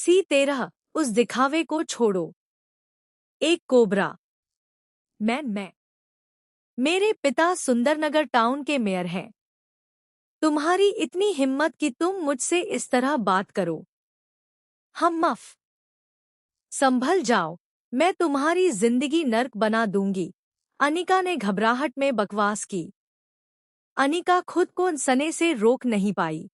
C13 उस दिखावे को छोड़ो। एक कोबरा। मैं मेरे पिता सुंदरनगर टाउन के मेयर हैं। तुम्हारी इतनी हिम्मत कि तुम मुझसे इस तरह बात करो। हम माफ। संभल जाओ, मैं तुम्हारी जिंदगी नर्क बना दूंगी, अनिका ने घबराहट में बकवास की। अनिका खुद को सने से रोक नहीं पाई।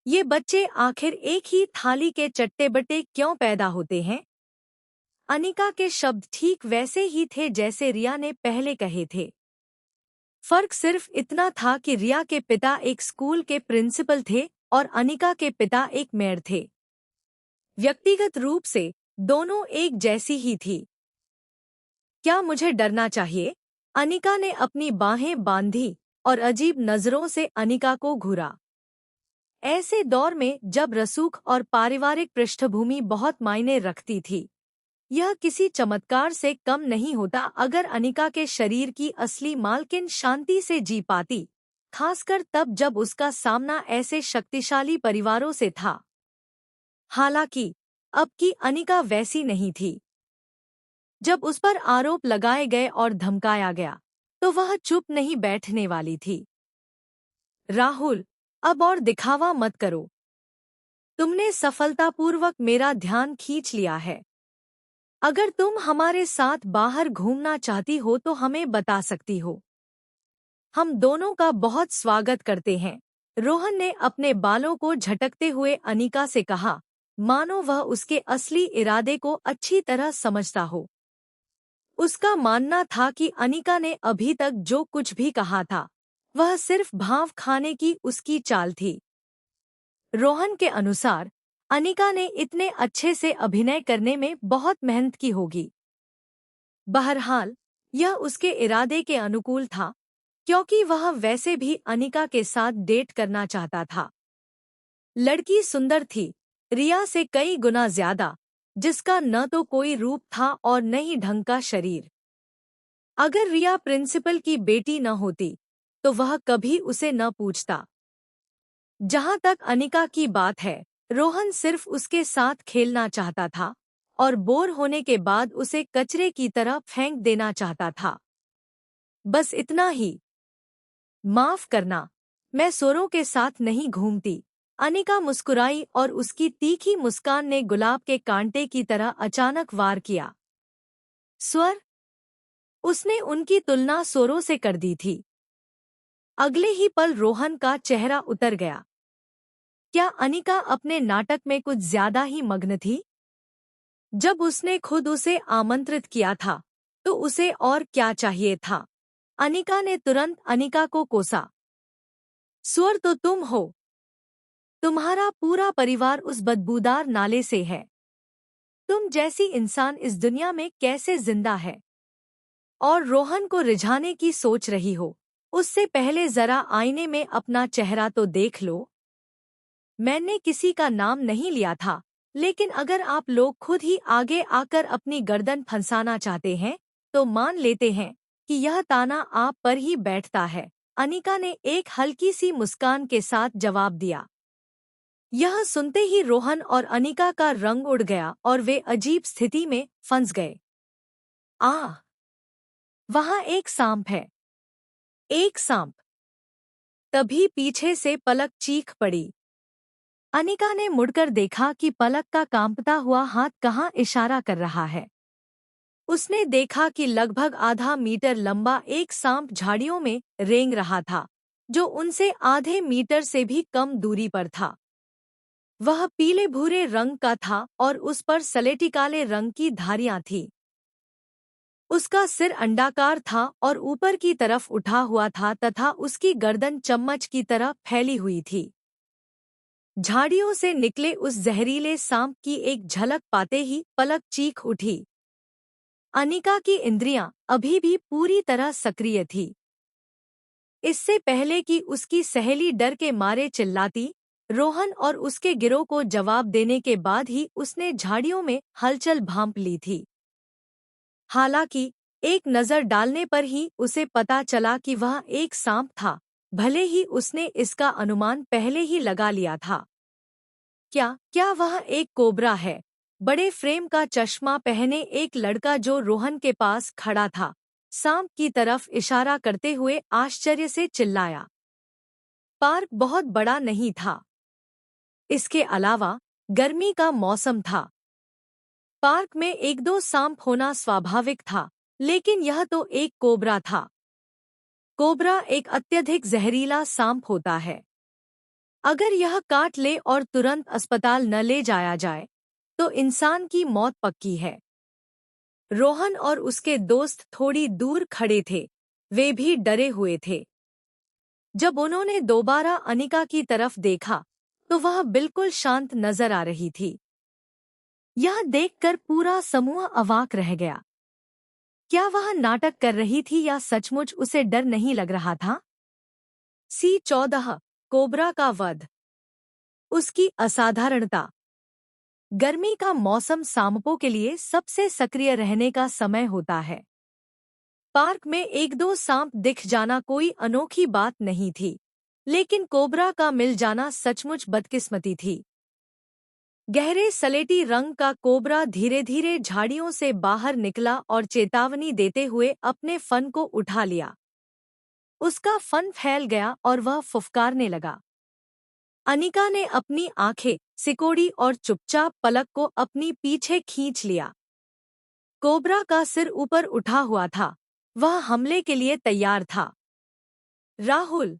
ये बच्चे आखिर एक ही थाली के चट्टे-बट्टे क्यों पैदा होते हैं? अनिका के शब्द ठीक वैसे ही थे जैसे रिया ने पहले कहे थे। फर्क सिर्फ इतना था कि रिया के पिता एक स्कूल के प्रिंसिपल थे और अनिका के पिता एक मेयर थे। व्यक्तिगत रूप से दोनों एक जैसी ही थी। क्या मुझे डरना चाहिए? अनिका ने अपनी बाहें बांधी और अजीब नजरों से अनिका को घूरा। ऐसे दौर में जब रसूख और पारिवारिक पृष्ठभूमि बहुत मायने रखती थी, यह किसी चमत्कार से कम नहीं होता अगर अनिका के शरीर की असली मालकिन शांति से जी पाती, खासकर तब जब उसका सामना ऐसे शक्तिशाली परिवारों से था। हालांकि अब की अनिका वैसी नहीं थी। जब उस पर आरोप लगाए गए और धमकाया गया, तो वह चुप नहीं बैठने वाली थी। राहुल, अब और दिखावा मत करो। तुमने सफलतापूर्वक मेरा ध्यान खींच लिया है। अगर तुम हमारे साथ बाहर घूमना चाहती हो तो हमें बता सकती हो। हम दोनों का बहुत स्वागत करते हैं। रोहन ने अपने बालों को झटकते हुए अनिका से कहा, मानो वह उसके असली इरादे को अच्छी तरह समझता हो। उसका मानना था कि अनिका ने अभी तक जो कुछ भी कहा था, वह सिर्फ भाव खाने की उसकी चाल थी। रोहन के अनुसार अनिका ने इतने अच्छे से अभिनय करने में बहुत मेहनत की होगी। बहरहाल, यह उसके इरादे के अनुकूल था, क्योंकि वह वैसे भी अनिका के साथ डेट करना चाहता था। लड़की सुंदर थी, रिया से कई गुना ज्यादा, जिसका न तो कोई रूप था और न ही ढंग का शरीर। अगर रिया प्रिंसिपल की बेटी न होती, तो वह कभी उसे न पूछता। जहां तक अनिका की बात है, रोहन सिर्फ उसके साथ खेलना चाहता था और बोर होने के बाद उसे कचरे की तरह फेंक देना चाहता था। बस इतना ही। माफ करना, मैं सोरों के साथ नहीं घूमती। अनिका मुस्कुराई और उसकी तीखी मुस्कान ने गुलाब के कांटे की तरह अचानक वार किया। स्वर। उसने उनकी तुलना सोरों से कर दी थी। अगले ही पल रोहन का चेहरा उतर गया। क्या अनिका अपने नाटक में कुछ ज्यादा ही मग्न थी? जब उसने खुद उसे आमंत्रित किया था, तो उसे और क्या चाहिए था? अनिका ने तुरंत अनिका को कोसा। स्वर तो तुम हो। तुम्हारा पूरा परिवार उस बदबूदार नाले से है। तुम जैसी इंसान इस दुनिया में कैसे जिंदा है? और रोहन को रिझाने की सोच रही हो, उससे पहले जरा आईने में अपना चेहरा तो देख लो। मैंने किसी का नाम नहीं लिया था, लेकिन अगर आप लोग खुद ही आगे आकर अपनी गर्दन फंसाना चाहते हैं, तो मान लेते हैं कि यह ताना आप पर ही बैठता है। अनिका ने एक हल्की सी मुस्कान के साथ जवाब दिया। यह सुनते ही रोहन और अनिका का रंग उड़ गया और वे अजीब स्थिति में फंस गए। वहां एक सांप है। एक सांप। तभी पीछे से पलक चीख पड़ी। अनिका ने मुड़कर देखा कि पलक का कांपता हुआ हाथ कहाँ इशारा कर रहा है। उसने देखा कि लगभग आधा मीटर लंबा एक सांप झाड़ियों में रेंग रहा था, जो उनसे आधे मीटर से भी कम दूरी पर था। वह पीले भूरे रंग का था और उस पर सलेटी काले रंग की धारियां थीं। उसका सिर अंडाकार था और ऊपर की तरफ उठा हुआ था तथा उसकी गर्दन चम्मच की तरह फैली हुई थी। झाड़ियों से निकले उस जहरीले सांप की एक झलक पाते ही पलक चीख उठी। अनिका की इंद्रियां अभी भी पूरी तरह सक्रिय थी। इससे पहले कि उसकी सहेली डर के मारे चिल्लाती, रोहन और उसके गिरोह को जवाब देने के बाद ही उसने झाड़ियों में हलचल भांप ली थी। हालांकि एक नज़र डालने पर ही उसे पता चला कि वह एक सांप था, भले ही उसने इसका अनुमान पहले ही लगा लिया था। क्या क्या वह एक कोबरा है? बड़े फ्रेम का चश्मा पहने एक लड़का जो रोहन के पास खड़ा था, सांप की तरफ इशारा करते हुए आश्चर्य से चिल्लाया। पार्क बहुत बड़ा नहीं था। इसके अलावा गर्मी का मौसम था। पार्क में एक दो सांप होना स्वाभाविक था, लेकिन यह तो एक कोबरा था। कोबरा एक अत्यधिक जहरीला सांप होता है। अगर यह काट ले और तुरंत अस्पताल न ले जाया जाए तो इंसान की मौत पक्की है। रोहन और उसके दोस्त थोड़ी दूर खड़े थे। वे भी डरे हुए थे। जब उन्होंने दोबारा अनिका की तरफ देखा तो वह बिल्कुल शांत नजर आ रही थी। यह देखकर पूरा समूह अवाक रह गया। क्या वह नाटक कर रही थी या सचमुच उसे डर नहीं लग रहा था? C14 कोबरा का वध। उसकी असाधारणता। गर्मी का मौसम सांपों के लिए सबसे सक्रिय रहने का समय होता है। पार्क में एक दो सांप दिख जाना कोई अनोखी बात नहीं थी, लेकिन कोबरा का मिल जाना सचमुच बदकिस्मती थी। गहरे सलेटी रंग का कोबरा धीरे धीरे झाड़ियों से बाहर निकला और चेतावनी देते हुए अपने फन को उठा लिया। उसका फन फैल गया और वह फुफकारने लगा। अनिका ने अपनी आंखें सिकोड़ी और चुपचाप पलक को अपनी पीछे खींच लिया। कोबरा का सिर ऊपर उठा हुआ था। वह हमले के लिए तैयार था। राहुल,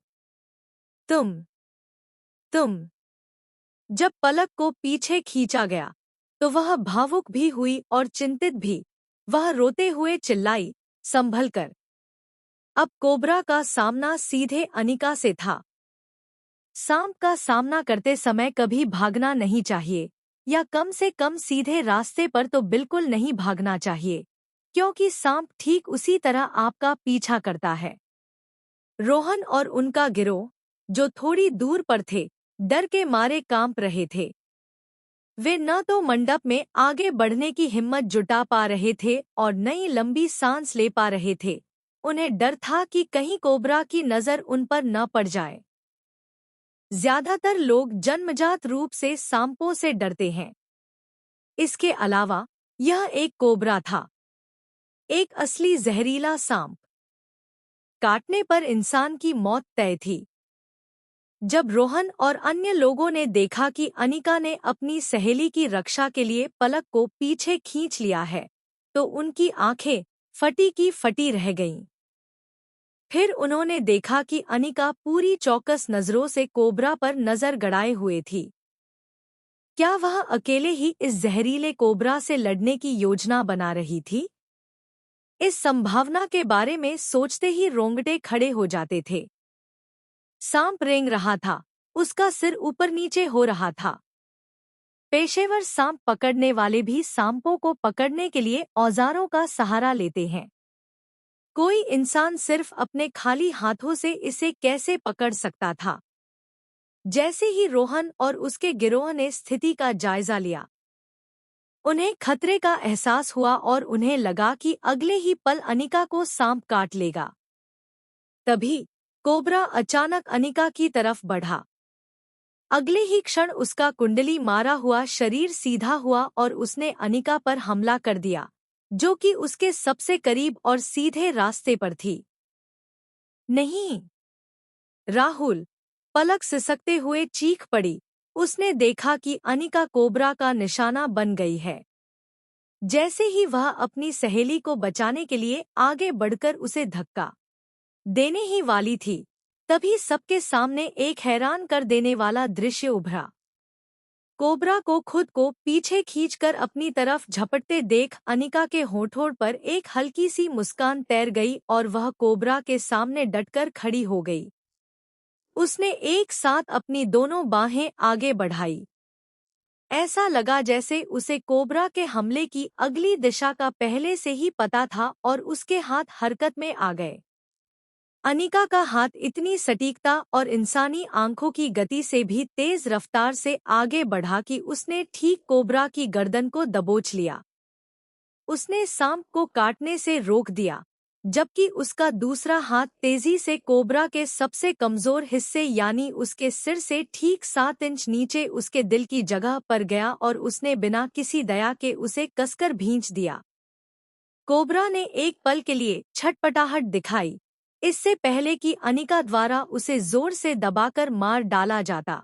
तुम। जब पलक को पीछे खींचा गया तो वह भावुक भी हुई और चिंतित भी। वह रोते हुए चिल्लाई, संभल कर। अब कोबरा का सामना सीधे अनिका से था। सांप का सामना करते समय कभी भागना नहीं चाहिए, या कम से कम सीधे रास्ते पर तो बिल्कुल नहीं भागना चाहिए, क्योंकि सांप ठीक उसी तरह आपका पीछा करता है। रोहन और उनका गिरोह, जो थोड़ी दूर पर थे, डर के मारे कांप रहे थे। वे न तो मंडप में आगे बढ़ने की हिम्मत जुटा पा रहे थे और नई लंबी सांस ले पा रहे थे। उन्हें डर था कि कहीं कोबरा की नजर उन पर न पड़ जाए। ज्यादातर लोग जन्मजात रूप से सांपों से डरते हैं। इसके अलावा यह एक कोबरा था, एक असली जहरीला सांप। काटने पर इंसान की मौत तय थी। जब रोहन और अन्य लोगों ने देखा कि अनिका ने अपनी सहेली की रक्षा के लिए पलक को पीछे खींच लिया है, तो उनकी आंखें फटी की फटी रह गईं। फिर उन्होंने देखा कि अनिका पूरी चौकस नजरों से कोबरा पर नजर गड़ाए हुए थी। क्या वह अकेले ही इस जहरीले कोबरा से लड़ने की योजना बना रही थी? इस संभावना के बारे में सोचते ही रोंगटे खड़े हो जाते थे। सांप रेंग रहा था, उसका सिर ऊपर नीचे हो रहा था। पेशेवर सांप पकड़ने वाले भी सांपों को पकड़ने के लिए औजारों का सहारा लेते हैं। कोई इंसान सिर्फ अपने खाली हाथों से इसे कैसे पकड़ सकता था? जैसे ही रोहन और उसके गिरोह ने स्थिति का जायजा लिया, उन्हें खतरे का एहसास हुआ और उन्हें लगा कि अगले ही पल अनिका को सांप काट लेगा। तभी कोबरा अचानक अनिका की तरफ बढ़ा। अगले ही क्षण उसका कुंडली मारा हुआ शरीर सीधा हुआ और उसने अनिका पर हमला कर दिया, जो कि उसके सबसे करीब और सीधे रास्ते पर थी। नहीं! राहुल! पलक सिसकते हुए चीख पड़ी। उसने देखा कि अनिका कोबरा का निशाना बन गई है। जैसे ही वह अपनी सहेली को बचाने के लिए आगे बढ़कर उसे धक्का देने ही वाली थी, तभी सबके सामने एक हैरान कर देने वाला दृश्य उभरा। कोबरा को खुद को पीछे खींचकर अपनी तरफ झपटते देख अनिका के होठों पर एक हल्की सी मुस्कान तैर गई और वह कोबरा के सामने डटकर खड़ी हो गई। उसने एक साथ अपनी दोनों बाहें आगे बढ़ाई। ऐसा लगा जैसे उसे कोबरा के हमले की अगली दिशा का पहले से ही पता था और उसके हाथ हरकत में आ गए। अनिका का हाथ इतनी सटीकता और इंसानी आंखों की गति से भी तेज रफ्तार से आगे बढ़ा कि उसने ठीक कोबरा की गर्दन को दबोच लिया। उसने सांप को काटने से रोक दिया, जबकि उसका दूसरा हाथ तेजी से कोबरा के सबसे कमजोर हिस्से यानी उसके सिर से ठीक 7 इंच नीचे उसके दिल की जगह पर गया और उसने बिना किसी दया के उसे कसकर भींच दिया। कोबरा ने एक पल के लिए छटपटाहट दिखाई, इससे पहले कि अनिका द्वारा उसे जोर से दबाकर मार डाला जाता।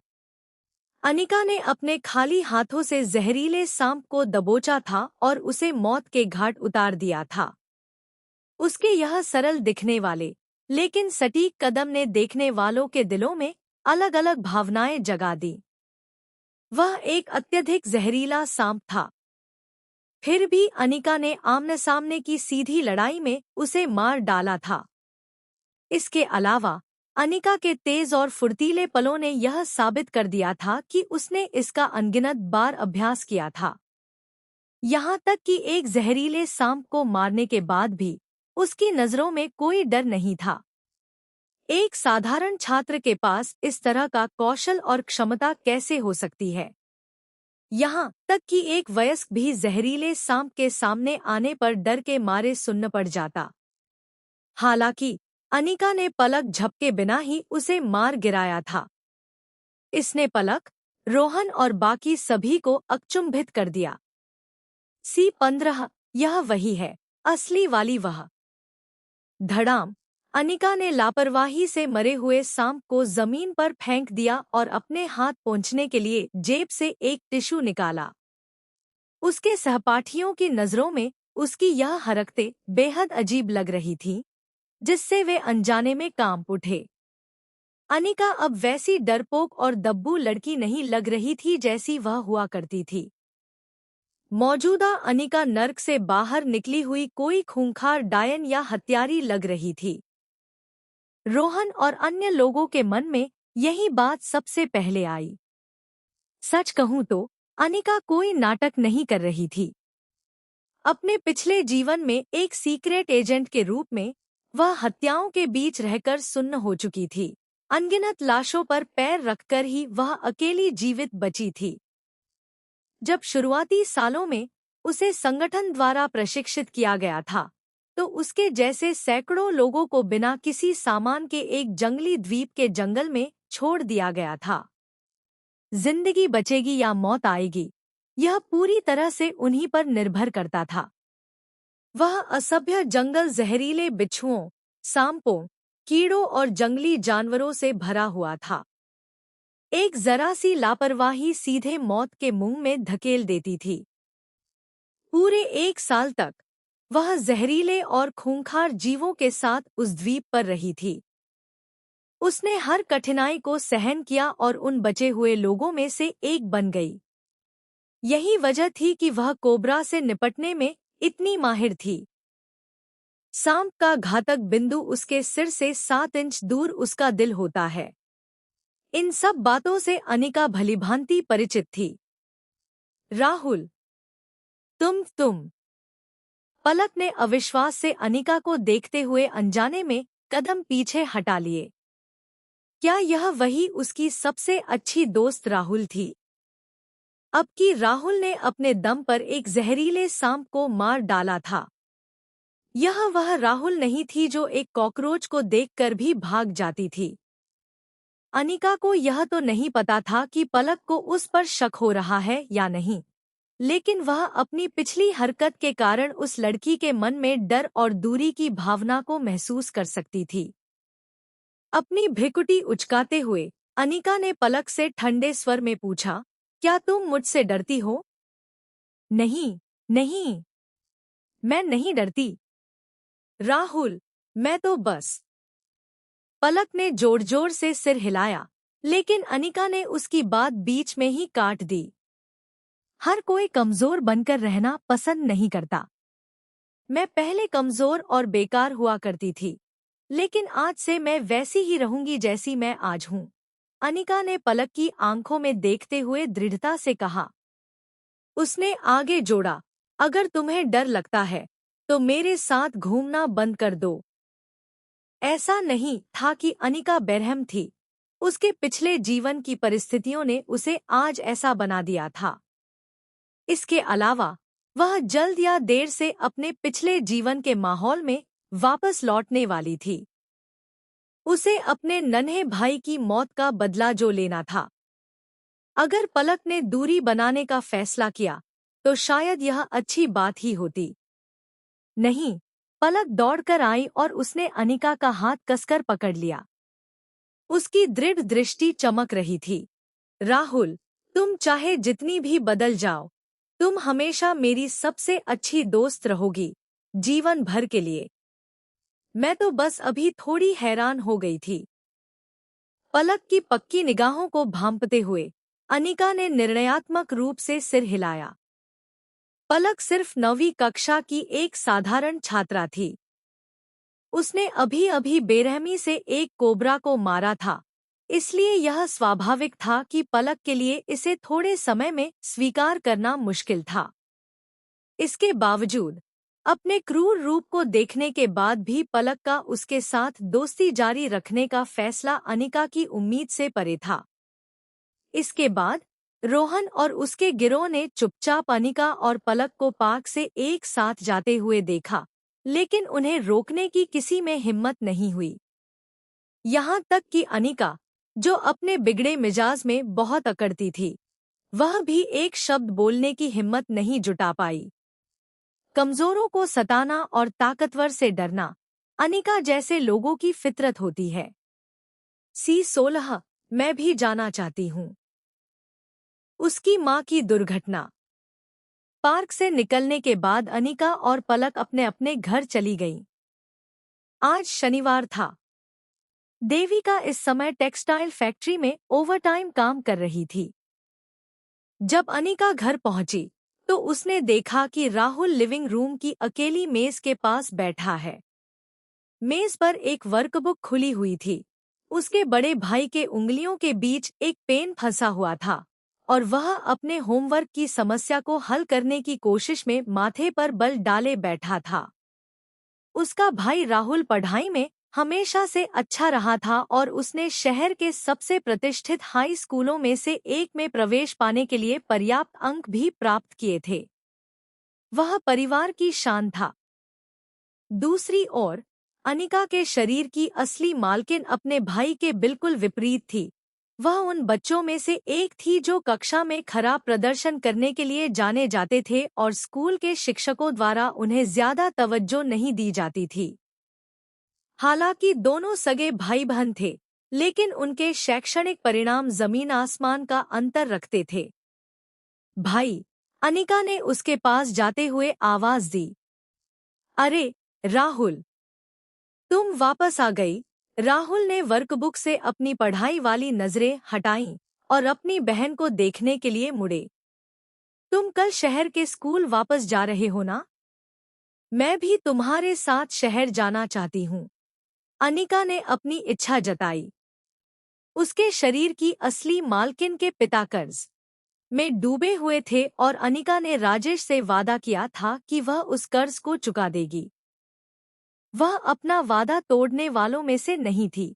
अनिका ने अपने खाली हाथों से जहरीले सांप को दबोचा था और उसे मौत के घाट उतार दिया था। उसके यह सरल दिखने वाले लेकिन सटीक कदम ने देखने वालों के दिलों में अलग अलग भावनाएं जगा दी। वह एक अत्यधिक जहरीला सांप था, फिर भी अनिका ने आमने सामने की सीधी लड़ाई में उसे मार डाला था। इसके अलावा अनिका के तेज और फुर्तीले पलों ने यह साबित कर दिया था कि उसने इसका अनगिनत बार अभ्यास किया था। यहाँ तक कि एक जहरीले सांप को मारने के बाद भी उसकी नजरों में कोई डर नहीं था। एक साधारण छात्र के पास इस तरह का कौशल और क्षमता कैसे हो सकती है? यहाँ तक कि एक वयस्क भी जहरीले सांप के सामने आने पर डर के मारे सुन्न पड़ जाता। हालांकि अनिका ने पलक झपके बिना ही उसे मार गिराया था। इसने पलक, रोहन और बाकी सभी को अचंभित कर दिया। C15 यह वही है, असली वाली वह। धड़ाम, अनिका ने लापरवाही से मरे हुए सांप को जमीन पर फेंक दिया और अपने हाथ पोंछने के लिए जेब से एक टिश्यू निकाला। उसके सहपाठियों की नजरों में उसकी यह हरकतें बेहद अजीब लग रही थीं, जिससे वे अनजाने में कांप उठे। अनिका अब वैसी डरपोक और दब्बू लड़की नहीं लग रही थी जैसी वह हुआ करती थी। मौजूदा अनिका नर्क से बाहर निकली हुई कोई खूंखार डायन या हत्यारी लग रही थी। रोहन और अन्य लोगों के मन में यही बात सबसे पहले आई। सच कहूं तो अनिका कोई नाटक नहीं कर रही थी। अपने पिछले जीवन में एक सीक्रेट एजेंट के रूप में वह हत्याओं के बीच रहकर सुन्न हो चुकी थी। अनगिनत लाशों पर पैर रखकर ही वह अकेली जीवित बची थी। जब शुरुआती सालों में उसे संगठन द्वारा प्रशिक्षित किया गया था, तो उसके जैसे सैकड़ों लोगों को बिना किसी सामान के एक जंगली द्वीप के जंगल में छोड़ दिया गया था। जिंदगी बचेगी या मौत आएगी, यह पूरी तरह से उन्हीं पर निर्भर करता था। वह असभ्य जंगल जहरीले बिच्छुओं, सांपों, कीड़ों और जंगली जानवरों से भरा हुआ था। एक जरा सी लापरवाही सीधे मौत के मुंह में धकेल देती थी। पूरे 1 साल तक वह जहरीले और खूंखार जीवों के साथ उस द्वीप पर रही थी। उसने हर कठिनाई को सहन किया और उन बचे हुए लोगों में से एक बन गई। यही वजह थी कि वह कोबरा से निपटने में इतनी माहिर थी। सांप का घातक बिंदु उसके सिर से 7 इंच दूर उसका दिल होता है। इन सब बातों से अनिका भलीभांति परिचित थी। राहुल, तुम। पलक ने अविश्वास से अनिका को देखते हुए अनजाने में कदम पीछे हटा लिए। क्या यह वही उसकी सबसे अच्छी दोस्त राहुल थी? अब कि राहुल ने अपने दम पर एक जहरीले सांप को मार डाला था। यह वह राहुल नहीं थी जो एक कॉकरोच को देखकर भी भाग जाती थी। अनिका को यह तो नहीं पता था कि पलक को उस पर शक हो रहा है या नहीं, लेकिन वह अपनी पिछली हरकत के कारण उस लड़की के मन में डर और दूरी की भावना को महसूस कर सकती थी। अपनी भ्रिकुटी उचकाते हुए अनिका ने पलक से ठंडे स्वर में पूछा, क्या तुम मुझसे डरती हो? नहीं, मैं नहीं डरती। राहुल, मैं तो बस। पलक ने जोर जोर से सिर हिलाया, लेकिन अनिका ने उसकी बात बीच में ही काट दी। हर कोई कमजोर बनकर रहना पसंद नहीं करता। मैं पहले कमजोर और बेकार हुआ करती थी, लेकिन आज से मैं वैसी ही रहूंगी जैसी मैं आज हूँ। अनिका ने पलक की आंखों में देखते हुए दृढ़ता से कहा। उसने आगे जोड़ा, अगर तुम्हें डर लगता है तो मेरे साथ घूमना बंद कर दो। ऐसा नहीं था कि अनिका बेरहम थी। उसके पिछले जीवन की परिस्थितियों ने उसे आज ऐसा बना दिया था। इसके अलावा वह जल्द या देर से अपने पिछले जीवन के माहौल में वापस लौटने वाली थी। उसे अपने नन्हे भाई की मौत का बदला जो लेना था। अगर पलक ने दूरी बनाने का फैसला किया तो शायद यह अच्छी बात ही होती। नहीं, पलक दौड़कर आई और उसने अनिका का हाथ कसकर पकड़ लिया। उसकी दृढ़ दृष्टि चमक रही थी। राहुल, तुम चाहे जितनी भी बदल जाओ, तुम हमेशा मेरी सबसे अच्छी दोस्त रहोगी, जीवन भर के लिए। मैं तो बस अभी थोड़ी हैरान हो गई थी। पलक की पक्की निगाहों को भांपते हुए अनिका ने निर्णयात्मक रूप से सिर हिलाया। पलक सिर्फ 9वीं कक्षा की एक साधारण छात्रा थी। उसने अभी अभी बेरहमी से एक कोबरा को मारा था, इसलिए यह स्वाभाविक था कि पलक के लिए इसे थोड़े समय में स्वीकार करना मुश्किल था। इसके बावजूद अपने क्रूर रूप को देखने के बाद भी पलक का उसके साथ दोस्ती जारी रखने का फैसला अनिका की उम्मीद से परे था। इसके बाद रोहन और उसके गिरोह ने चुपचाप अनिका और पलक को पार्क से एक साथ जाते हुए देखा, लेकिन उन्हें रोकने की किसी में हिम्मत नहीं हुई। यहाँ तक कि अनिका, जो अपने बिगड़े मिजाज में बहुत अकड़ती थी, वह भी एक शब्द बोलने की हिम्मत नहीं जुटा पाई। कमजोरों को सताना और ताकतवर से डरना अनिका जैसे लोगों की फितरत होती है। C16, मैं भी जाना चाहती हूँ। उसकी माँ की दुर्घटना। पार्क से निकलने के बाद अनिका और पलक अपने अपने घर चली गईं। आज शनिवार था। देविका इस समय टेक्सटाइल फैक्ट्री में ओवरटाइम काम कर रही थी। जब अनिका घर पहुंची तो उसने देखा कि राहुल लिविंग रूम की अकेली मेज के पास बैठा है। मेज पर एक वर्कबुक खुली हुई थी। उसके बड़े भाई के उंगलियों के बीच एक पेन फंसा हुआ था और वह अपने होमवर्क की समस्या को हल करने की कोशिश में माथे पर बल डाले बैठा था। उसका भाई राहुल पढ़ाई में हमेशा से अच्छा रहा था और उसने शहर के सबसे प्रतिष्ठित हाई स्कूलों में से एक में प्रवेश पाने के लिए पर्याप्त अंक भी प्राप्त किए थे। वह परिवार की शान था। दूसरी ओर अनिका के शरीर की असली मालकिन अपने भाई के बिल्कुल विपरीत थी। वह उन बच्चों में से एक थी जो कक्षा में खराब प्रदर्शन करने के लिए जाने जाते थे और स्कूल के शिक्षकों द्वारा उन्हें ज्यादा तवज्जो नहीं दी जाती थी। हालांकि दोनों सगे भाई बहन थे, लेकिन उनके शैक्षणिक परिणाम जमीन आसमान का अंतर रखते थे। भाई, अनिका ने उसके पास जाते हुए आवाज दी। अरे राहुल, तुम वापस आ गई। राहुल ने वर्कबुक से अपनी पढ़ाई वाली नजरें हटाईं और अपनी बहन को देखने के लिए मुड़े। तुम कल शहर के स्कूल वापस जा रहे हो ना? मैं भी तुम्हारे साथ शहर जाना चाहती हूँ। अनिका ने अपनी इच्छा जताई। उसके शरीर की असली मालकिन के पिता कर्ज में डूबे हुए थे और अनिका ने राजेश से वादा किया था कि वह उस कर्ज को चुका देगी। वह अपना वादा तोड़ने वालों में से नहीं थी।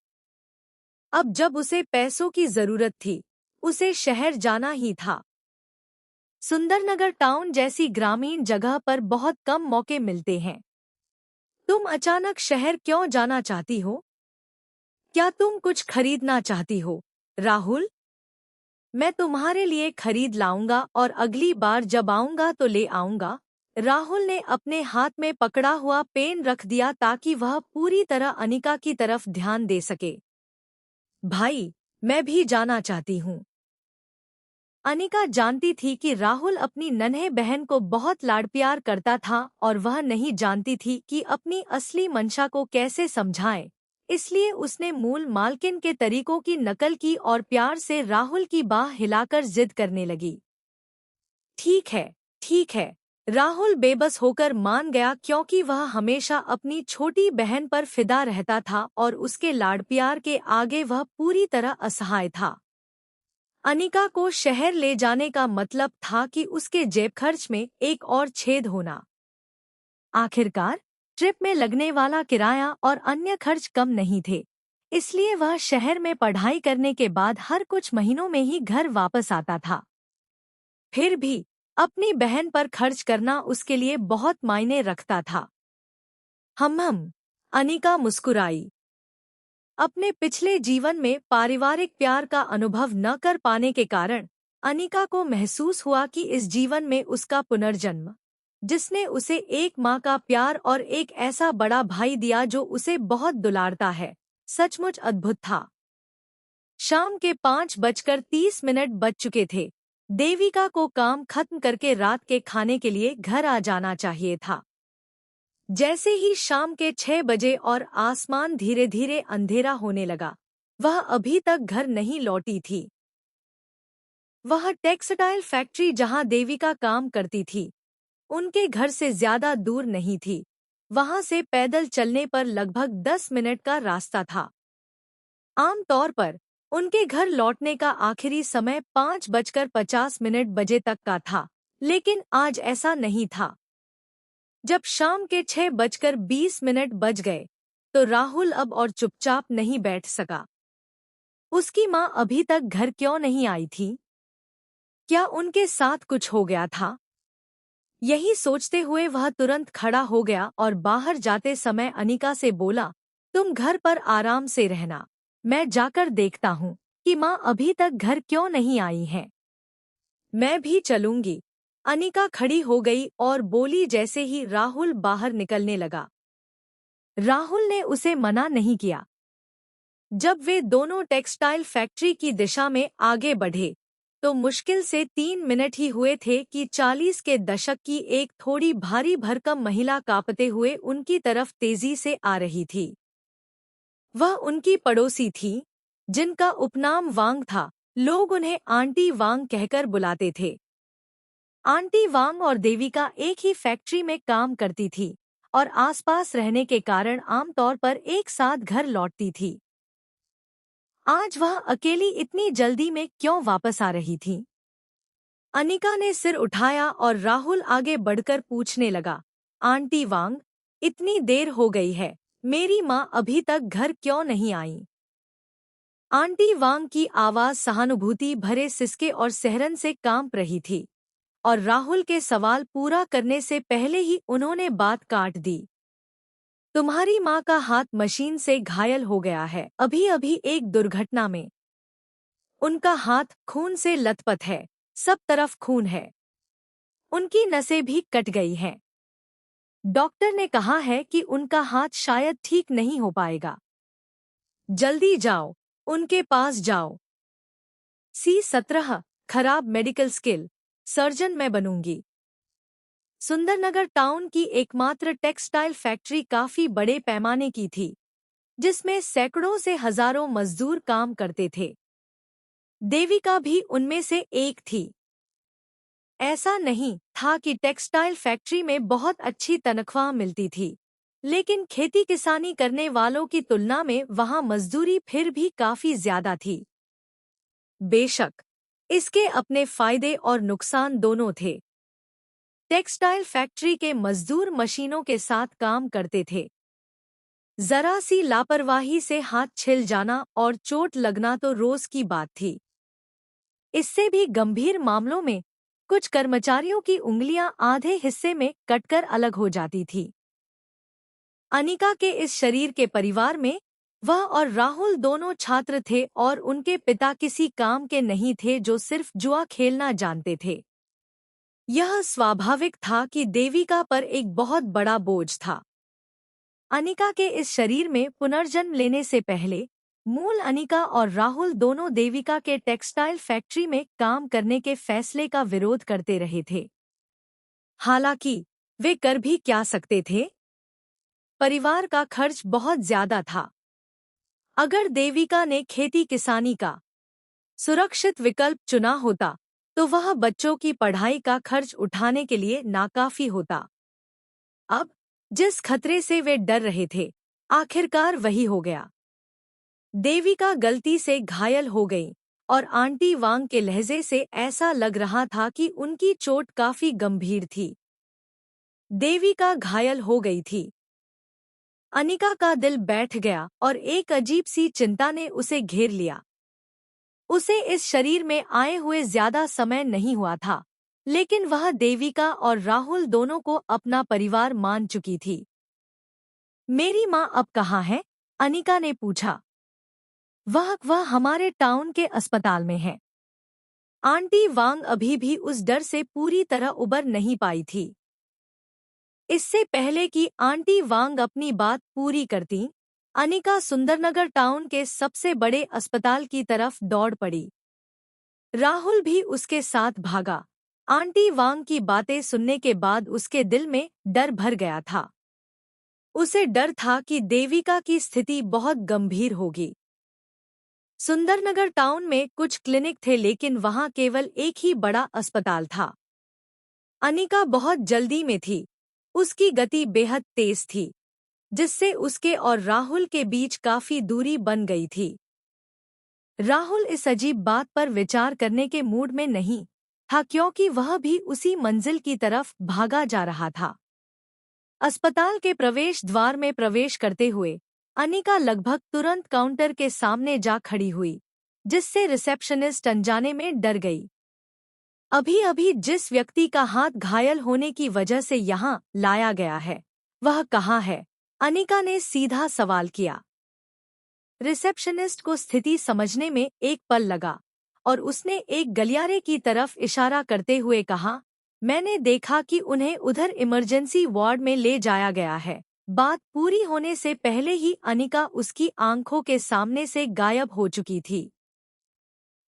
अब जब उसे पैसों की जरूरत थी, उसे शहर जाना ही था। सुंदरनगर टाउन जैसी ग्रामीण जगह पर बहुत कम मौके मिलते हैं। तुम अचानक शहर क्यों जाना चाहती हो? क्या तुम कुछ खरीदना चाहती हो, राहुल? मैं तुम्हारे लिए खरीद लाऊंगा और अगली बार जब आऊंगा तो ले आऊंगा। राहुल ने अपने हाथ में पकड़ा हुआ पेन रख दिया ताकि वह पूरी तरह अनिका की तरफ ध्यान दे सके। भाई, मैं भी जाना चाहती हूँ। अनिका जानती थी कि राहुल अपनी नन्हे बहन को बहुत लाड प्यार करता था और वह नहीं जानती थी कि अपनी असली मंशा को कैसे समझाए। इसलिए उसने मूल मालकिन के तरीकों की नकल की और प्यार से राहुल की बाह हिलाकर जिद करने लगी। ठीक है, ठीक है। राहुल बेबस होकर मान गया क्योंकि वह हमेशा अपनी छोटी बहन पर फिदा रहता था और उसके लाड प्यार के आगे वह पूरी तरह असहाय था। अनिका को शहर ले जाने का मतलब था कि उसके जेब खर्च में एक और छेद होना। आखिरकार ट्रिप में लगने वाला किराया और अन्य खर्च कम नहीं थे, इसलिए वह शहर में पढ़ाई करने के बाद हर कुछ महीनों में ही घर वापस आता था। फिर भी अपनी बहन पर खर्च करना उसके लिए बहुत मायने रखता था। हम अनिका मुस्कुराई। अपने पिछले जीवन में पारिवारिक प्यार का अनुभव न कर पाने के कारण अनिका को महसूस हुआ कि इस जीवन में उसका पुनर्जन्म, जिसने उसे एक माँ का प्यार और एक ऐसा बड़ा भाई दिया जो उसे बहुत दुलारता है, सचमुच अद्भुत था। शाम के 5:30 बज चुके थे। देविका को काम खत्म करके रात के खाने के लिए घर आ जाना चाहिए था। जैसे ही शाम के 6 बजे और आसमान धीरे धीरे अंधेरा होने लगा, वह अभी तक घर नहीं लौटी थी। वह टेक्सटाइल फैक्ट्री जहां देविका काम करती थी, उनके घर से ज्यादा दूर नहीं थी। वहां से पैदल चलने पर लगभग 10 मिनट का रास्ता था। आमतौर पर उनके घर लौटने का आखिरी समय 5:50 बजे तक का था, लेकिन आज ऐसा नहीं था। जब शाम के 6:20 बज गए, तो राहुल अब और चुपचाप नहीं बैठ सका। उसकी माँ अभी तक घर क्यों नहीं आई थी? क्या उनके साथ कुछ हो गया था? यही सोचते हुए वह तुरंत खड़ा हो गया और बाहर जाते समय अनिका से बोला, तुम घर पर आराम से रहना, मैं जाकर देखता हूँ कि माँ अभी तक घर क्यों नहीं आई है। मैं भी चलूंगी। अनिका खड़ी हो गई और बोली जैसे ही राहुल बाहर निकलने लगा। राहुल ने उसे मना नहीं किया। जब वे दोनों टेक्सटाइल फैक्ट्री की दिशा में आगे बढ़े, तो मुश्किल से 3 मिनट ही हुए थे कि 40 के दशक की एक थोड़ी भारी भरकम महिला कांपते हुए उनकी तरफ तेजी से आ रही थी। वह उनकी पड़ोसी थी, जिनका उपनाम वांग था। लोग उन्हें आंटी वांग कहकर बुलाते थे। आंटी वांग और देविका एक ही फैक्ट्री में काम करती थी और आसपास रहने के कारण आमतौर पर एक साथ घर लौटती थी। आज वह अकेली इतनी जल्दी में क्यों वापस आ रही थी? अनिका ने सिर उठाया और राहुल आगे बढ़कर पूछने लगा, आंटी वांग, इतनी देर हो गई है, मेरी माँ अभी तक घर क्यों नहीं आई? आंटी वांग की आवाज सहानुभूति भरे सिसके और सहरन से कांप रही थी, और राहुल के सवाल पूरा करने से पहले ही उन्होंने बात काट दी। तुम्हारी माँ का हाथ मशीन से घायल हो गया है, अभी अभी एक दुर्घटना में। उनका हाथ खून से लथपथ है, सब तरफ खून है। उनकी नसें भी कट गई हैं। डॉक्टर ने कहा है कि उनका हाथ शायद ठीक नहीं हो पाएगा। जल्दी जाओ, उनके पास जाओ। C17 खराब मेडिकल स्किल, सर्जन मैं बनूंगी। सुंदरनगर टाउन की एकमात्र टेक्सटाइल फैक्ट्री काफी बड़े पैमाने की थी, जिसमें सैकड़ों से हजारों मजदूर काम करते थे। देविका भी उनमें से एक थी। ऐसा नहीं था कि टेक्सटाइल फैक्ट्री में बहुत अच्छी तनख्वाह मिलती थी, लेकिन खेती किसानी करने वालों की तुलना में वहां मजदूरी फिर भी काफी ज्यादा थी। बेशक, इसके अपने फायदे और नुकसान दोनों थे। टेक्सटाइल फैक्ट्री के मजदूर मशीनों के साथ काम करते थे। जरा सी लापरवाही से हाथ छिल जाना और चोट लगना तो रोज की बात थी। इससे भी गंभीर मामलों में कुछ कर्मचारियों की उंगलियां आधे हिस्से में कटकर अलग हो जाती थी। अनिका के इस शरीर के परिवार में वह और राहुल दोनों छात्र थे और उनके पिता किसी काम के नहीं थे, जो सिर्फ जुआ खेलना जानते थे। यह स्वाभाविक था कि देविका पर एक बहुत बड़ा बोझ था। अनिका के इस शरीर में पुनर्जन्म लेने से पहले मूल अनिका और राहुल दोनों देविका के टेक्सटाइल फैक्ट्री में काम करने के फैसले का विरोध करते रहे थे। हालांकि वे कर भी क्या सकते थे? परिवार का खर्च बहुत ज्यादा था। अगर देविका ने खेती किसानी का सुरक्षित विकल्प चुना होता, तो वह बच्चों की पढ़ाई का खर्च उठाने के लिए नाकाफी होता। अब जिस खतरे से वे डर रहे थे, आखिरकार वही हो गया। देविका गलती से घायल हो गई और आंटी वांग के लहजे से ऐसा लग रहा था कि उनकी चोट काफी गंभीर थी। देविका घायल हो गई थी। अनिका का दिल बैठ गया और एक अजीब सी चिंता ने उसे घेर लिया। उसे इस शरीर में आए हुए ज्यादा समय नहीं हुआ था, लेकिन वह देविका और राहुल दोनों को अपना परिवार मान चुकी थी। मेरी माँ अब कहाँ है? अनिका ने पूछा। वह हमारे टाउन के अस्पताल में है। आंटी वांग अभी भी उस डर से पूरी तरह उबर नहीं पाई थी। इससे पहले कि आंटी वांग अपनी बात पूरी करती, अनिका सुंदरनगर टाउन के सबसे बड़े अस्पताल की तरफ दौड़ पड़ी। राहुल भी उसके साथ भागा। आंटी वांग की बातें सुनने के बाद उसके दिल में डर भर गया था। उसे डर था कि देविका की स्थिति बहुत गंभीर होगी। सुंदरनगर टाउन में कुछ क्लिनिक थे लेकिन वहां केवल एक ही बड़ा अस्पताल था। अनिका बहुत जल्दी में थी। उसकी गति बेहद तेज थी, जिससे उसके और राहुल के बीच काफी दूरी बन गई थी। राहुल इस अजीब बात पर विचार करने के मूड में नहीं था क्योंकि वह भी उसी मंजिल की तरफ भागा जा रहा था। अस्पताल के प्रवेश द्वार में प्रवेश करते हुए अनिका लगभग तुरंत काउंटर के सामने जा खड़ी हुई, जिससे रिसेप्शनिस्ट अनजाने में डर गई। अभी अभी जिस व्यक्ति का हाथ घायल होने की वजह से यहाँ लाया गया है, वह कहाँ है? अनिका ने सीधा सवाल किया। रिसेप्शनिस्ट को स्थिति समझने में एक पल लगा और उसने एक गलियारे की तरफ इशारा करते हुए कहा, मैंने देखा कि उन्हें उधर इमरजेंसी वार्ड में ले जाया गया है। बात पूरी होने से पहले ही अनिका उसकी आंखों के सामने से गायब हो चुकी थी।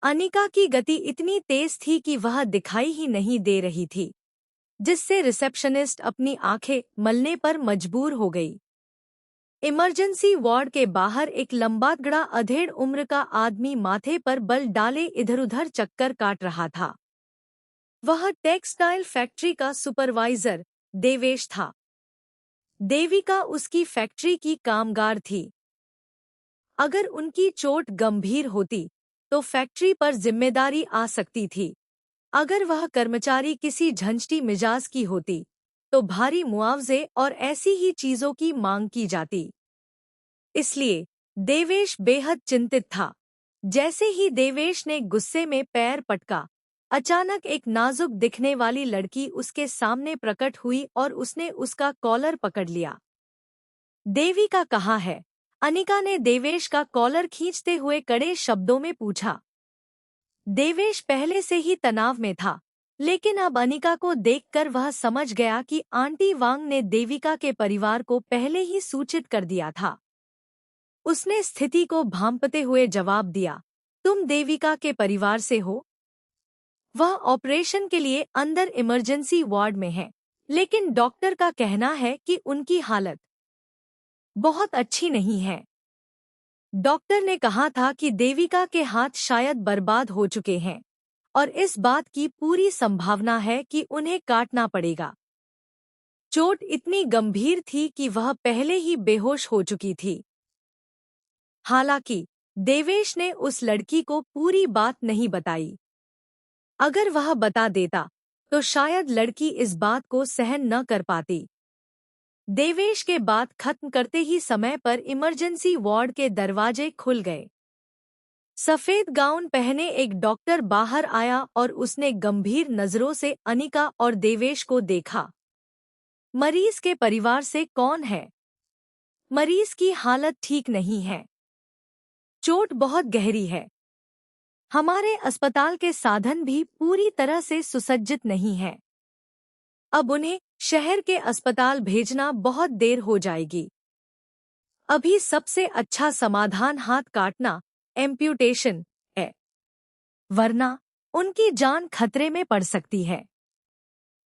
अनिका की गति इतनी तेज थी कि वह दिखाई ही नहीं दे रही थी, जिससे रिसेप्शनिस्ट अपनी आंखें मलने पर मजबूर हो गई। इमरजेंसी वार्ड के बाहर एक लंबागड़ा अधेड़ उम्र का आदमी माथे पर बल डाले इधर-उधर चक्कर काट रहा था। वह टेक्सटाइल फैक्ट्री का सुपरवाइजर देवेश था। देविका उसकी फैक्ट्री की कामगार थी। अगर उनकी चोट गंभीर होती तो फैक्ट्री पर जिम्मेदारी आ सकती थी। अगर वह कर्मचारी किसी झंझटी मिजाज की होती तो भारी मुआवजे और ऐसी ही चीजों की मांग की जाती। इसलिए देवेश बेहद चिंतित था। जैसे ही देवेश ने गुस्से में पैर पटका, अचानक एक नाजुक दिखने वाली लड़की उसके सामने प्रकट हुई और उसने उसका कॉलर पकड़ लिया। देविका कहाँ है? अनिका ने देवेश का कॉलर खींचते हुए कड़े शब्दों में पूछा। देवेश पहले से ही तनाव में था, लेकिन अब अनिका को देखकर वह समझ गया कि आंटी वांग ने देविका के परिवार को पहले ही सूचित कर दिया था। उसने स्थिति को भांपते हुए जवाब दिया, तुम देविका के परिवार से हो? वह ऑपरेशन के लिए अंदर इमरजेंसी वार्ड में है, लेकिन डॉक्टर का कहना है कि उनकी हालत बहुत अच्छी नहीं है। डॉक्टर ने कहा था कि देविका के हाथ शायद बर्बाद हो चुके हैं और इस बात की पूरी संभावना है कि उन्हें काटना पड़ेगा। चोट इतनी गंभीर थी कि वह पहले ही बेहोश हो चुकी थी। हालांकि देवेश ने उस लड़की को पूरी बात नहीं बताई। अगर वह बता देता तो शायद लड़की इस बात को सहन न कर पाती। देवेश के बात खत्म करते ही समय पर इमरजेंसी वार्ड के दरवाजे खुल गए। सफेद गाउन पहने एक डॉक्टर बाहर आया और उसने गंभीर नजरों से अनिका और देवेश को देखा। मरीज के परिवार से कौन है? मरीज की हालत ठीक नहीं है। चोट बहुत गहरी है। हमारे अस्पताल के साधन भी पूरी तरह से सुसज्जित नहीं है। अब उन्हें शहर के अस्पताल भेजना बहुत देर हो जाएगी। अभी सबसे अच्छा समाधान हाथ काटना, एम्प्यूटेशन है, वरना उनकी जान खतरे में पड़ सकती है।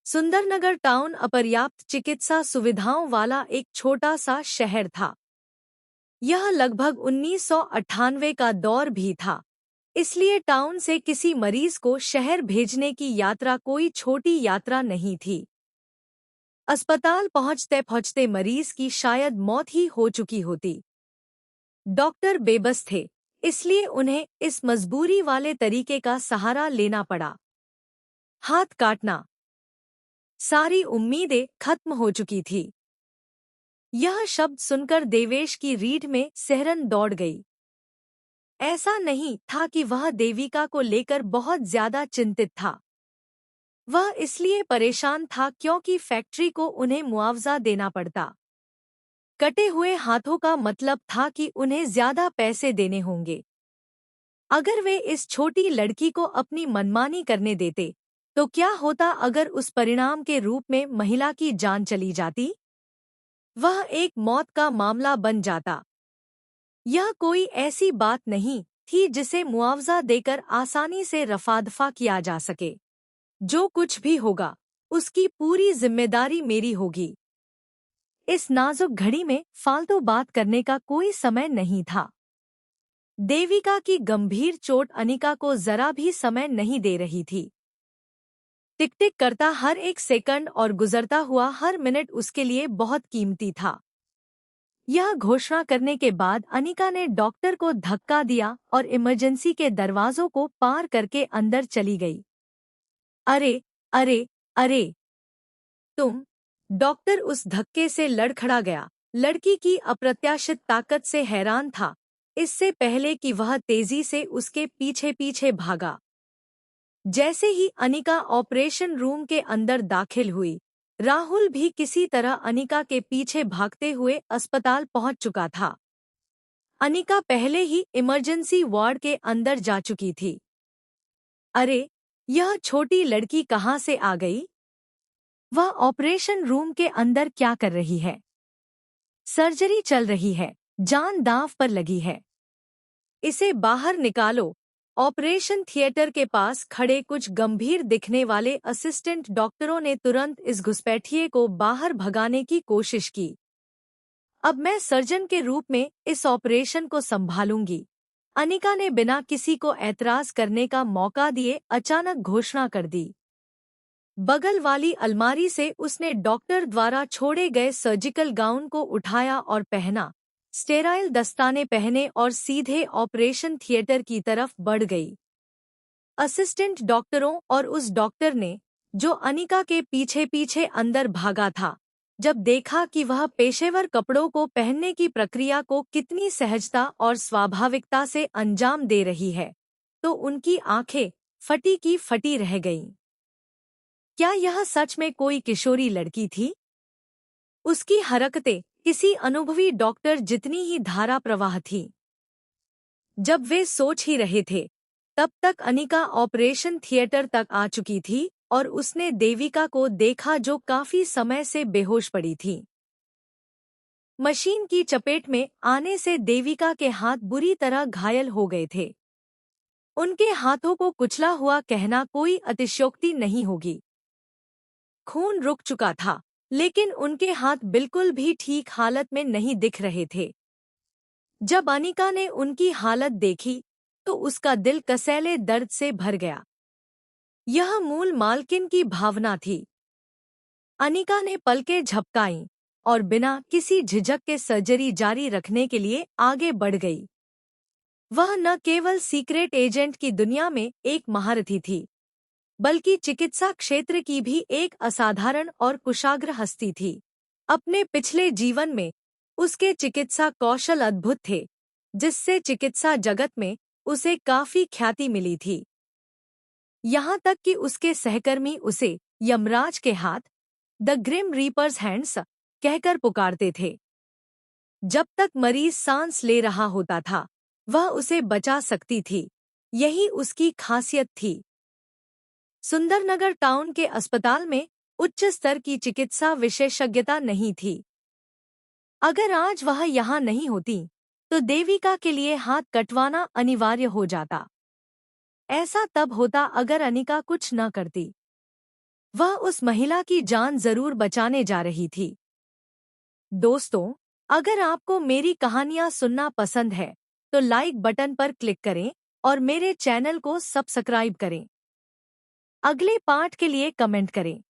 सुंदरनगर टाउन अपर्याप्त चिकित्सा सुविधाओं वाला एक छोटा सा शहर था। यह लगभग 1998 का दौर भी था, इसलिए टाउन से किसी मरीज को शहर भेजने की यात्रा कोई छोटी यात्रा नहीं थी। अस्पताल पहुंचते पहुंचते मरीज की शायद मौत ही हो चुकी होती। डॉक्टर बेबस थे, इसलिए उन्हें इस मजबूरी वाले तरीके का सहारा लेना पड़ा। हाथ काटना। सारी उम्मीदें खत्म हो चुकी थी। यह शब्द सुनकर देवेश की रीढ़ में सिहरन दौड़ गई। ऐसा नहीं था कि वह देविका को लेकर बहुत ज्यादा चिंतित था। वह इसलिए परेशान था क्योंकि फैक्ट्री को उन्हें मुआवजा देना पड़ता। कटे हुए हाथों का मतलब था कि उन्हें ज्यादा पैसे देने होंगे। अगर वे इस छोटी लड़की को अपनी मनमानी करने देते, तो क्या होता अगर उस परिणाम के रूप में महिला की जान चली जाती? वह एक मौत का मामला बन जाता। यह कोई ऐसी बात नहीं थी जिसे मुआवजा देकर आसानी से रफा-दफा किया जा सके। जो कुछ भी होगा, उसकी पूरी जिम्मेदारी मेरी होगी। इस नाजुक घड़ी में फालतू बात करने का कोई समय नहीं था। देविका की गंभीर चोट अनिका को जरा भी समय नहीं दे रही थी। टिक टिक करता हर एक सेकंड और गुजरता हुआ हर मिनट उसके लिए बहुत कीमती था। यह घोषणा करने के बाद अनिका ने डॉक्टर को धक्का दिया और इमरजेंसी के दरवाजों को पार करके अंदर चली गई। अरे, अरे, अरे! तुम! डॉक्टर उस धक्के से लड़खड़ा गया। लड़की की अप्रत्याशित ताकत से हैरान था, इससे पहले कि वह तेजी से उसके पीछे पीछे भागा। जैसे ही अनिका ऑपरेशन रूम के अंदर दाखिल हुई, राहुल भी किसी तरह अनिका के पीछे भागते हुए अस्पताल पहुंच चुका था। अनिका पहले ही इमरजेंसी वार्ड के अंदर जा चुकी थी। अरे, यह छोटी लड़की कहाँ से आ गई? वह ऑपरेशन रूम के अंदर क्या कर रही है? सर्जरी चल रही है, जान दांव पर लगी है। इसे बाहर निकालो। ऑपरेशन थिएटर के पास खड़े कुछ गंभीर दिखने वाले असिस्टेंट डॉक्टरों ने तुरंत इस घुसपैठिए को बाहर भगाने की कोशिश की। अब मैं सर्जन के रूप में इस ऑपरेशन को संभालूंगी। अनिका ने बिना किसी को ऐतराज करने का मौका दिए अचानक घोषणा कर दी। बगल वाली अलमारी से उसने डॉक्टर द्वारा छोड़े गए सर्जिकल गाउन को उठाया और पहना, स्टेराइल दस्ताने पहने और सीधे ऑपरेशन थिएटर की तरफ बढ़ गई। असिस्टेंट डॉक्टरों और उस डॉक्टर ने, जो अनिका के पीछे पीछे अंदर भागा था, जब देखा कि वह पेशेवर कपड़ों को पहनने की प्रक्रिया को कितनी सहजता और स्वाभाविकता से अंजाम दे रही है, तो उनकी आंखें फटी की फटी रह गईं। क्या यह सच में कोई किशोरी लड़की थी? उसकी हरकतें किसी अनुभवी डॉक्टर जितनी ही धारा प्रवाह थी। जब वे सोच ही रहे थे, तब तक अनिका ऑपरेशन थिएटर तक आ चुकी थी और उसने देविका को देखा जो काफी समय से बेहोश पड़ी थी। मशीन की चपेट में आने से देविका के हाथ बुरी तरह घायल हो गए थे। उनके हाथों को कुचला हुआ कहना कोई अतिशयोक्ति नहीं होगी। खून रुक चुका था, लेकिन उनके हाथ बिल्कुल भी ठीक हालत में नहीं दिख रहे थे। जब अनिका ने उनकी हालत देखी, तो उसका दिल कसैले दर्द से भर गया। यह मूल मालकिन की भावना थी। अनिका ने पलकें झपकाईं और बिना किसी झिझक के सर्जरी जारी रखने के लिए आगे बढ़ गई। वह न केवल सीक्रेट एजेंट की दुनिया में एक महारथी थी, बल्कि चिकित्सा क्षेत्र की भी एक असाधारण और कुशाग्र हस्ती थी। अपने पिछले जीवन में उसके चिकित्सा कौशल अद्भुत थे, जिससे चिकित्सा जगत में उसे काफी ख्याति मिली थी। यहाँ तक कि उसके सहकर्मी उसे यमराज के हाथ, द ग्रिम रीपर्स हैंड्स, कहकर पुकारते थे। जब तक मरीज सांस ले रहा होता था, वह उसे बचा सकती थी। यही उसकी खासियत थी। सुंदरनगर टाउन के अस्पताल में उच्च स्तर की चिकित्सा विशेषज्ञता नहीं थी। अगर आज वह यहाँ नहीं होती, तो देविका के लिए हाथ कटवाना अनिवार्य हो जाता। ऐसा तब होता अगर अनिका कुछ न करती। वह उस महिला की जान जरूर बचाने जा रही थी। दोस्तों, अगर आपको मेरी कहानियाँ सुनना पसंद है, तो लाइक बटन पर क्लिक करें और मेरे चैनल को सब्सक्राइब करें। अगले पार्ट के लिए कमेंट करें।